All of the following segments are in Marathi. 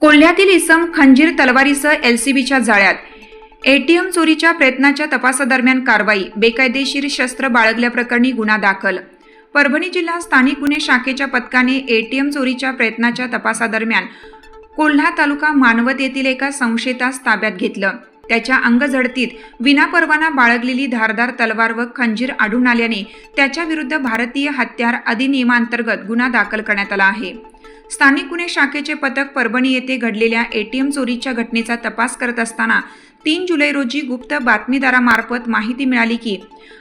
कोल्ह्यातील इसम खंजीर तलवारीसह एलसीबीच्या जाळ्यात। एटीएम चोरीच्या प्रयत्नाच्या तपासादरम्यान कारवाई। बेकायदेशीर शस्त्र बाळगल्याप्रकरणी गुन्हा दाखल। परभणी जिल्हा स्थानिक गुन्हे शाखेच्या पथकाने एटीएम चोरीच्या प्रयत्नाच्या तपासादरम्यान कोल्हा तालुका मानवत येथील एका संशयितास ताब्यात घेतलं। त्याच्या अंगझडतीत विनापरवाना बाळगलेली धारदार तलवार व खंजीर आढळून आल्याने त्याच्या विरुद्ध भारतीय हत्यार अधिनियमांतर्गत गुन्हा दाखल करण्यात आला आहे। स्थानिक गुन्हे शाखेचे पथक परभणी येथे घडलेल्या एटीएम चोरीच्या घटनेचा तपास करत असताना 3 जुलै रोजी गुप्त बातमीदारामार्फत माहिती मिळाली की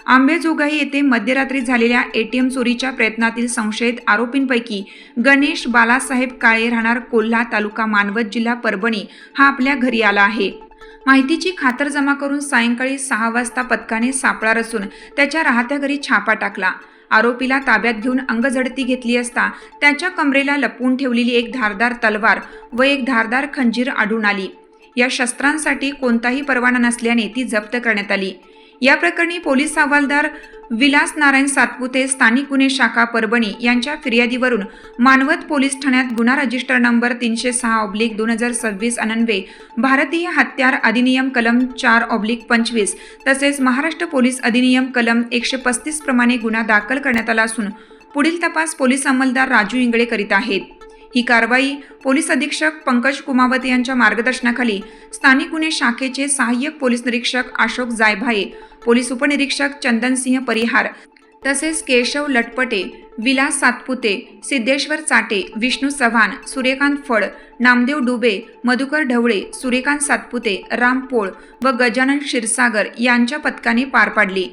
आंबेजोगाई येथे मध्यरात्री झालेल्या एटीएम चोरीच्या प्रयत्नातील संशयित आरोपींपैकी गणेश बालासाहेब काळे राहणार कोल्हा तालुका मानवत जिल्हा परभणी हा आपल्या घरी आला आहे। माहितीची खातरजमा करून सायंकाळी 6 वाजता पथकाने सापळा रचून त्याच्या राहत्या घरी छापा टाकला। आरोपीला ताब्यात घेऊन अंगझडती घेतली असता त्याच्या कमरेला लपवून ठेवलेली एक धारदार तलवार व एक धारदार खंजीर आढळून आली। या शस्त्रांसाठी कोणताही परवाना नसल्याने ती जप्त करण्यात आली। या प्रकरणी पोलीस हवालदार विलास नारायण सातपुते स्थानिक गुन्हे शाखा परभणी यांच्या फिर्यादीवरून मानवत पोलीस ठाण्यात गुन्हा रजिस्टर नंबर 306/2026 अन्वये भारतीय हत्यार अधिनियम कलम 4/25 तसेच महाराष्ट्र पोलीस अधिनियम कलम 135 प्रमाणे गुन्हा दाखल करण्यात आला असून पुढील तपास पोलीस अंमलदार राजू इंगळे करीत आहेत। ही कारवाई पोलीस अधीक्षक पंकज कुमावत यांच्या मार्गदर्शनाखाली स्थानिक गुन्हे शाखेचे सहाय्यक पोलीस निरीक्षक अशोक जायभाये, पोलीस उपनिरीक्षक चंदनसिंह परिहार तसेच केशव लटपटे, विलास सातपुते, सिद्धेश्वर चाटे, विष्णू चव्हाण, सूर्यकांत फड, नामदेव डुबे, मधुकर ढवळे, सूर्यकांत सातपुते, राम पोळ व गजानन क्षीरसागर यांच्या पथकाने पार पाडली।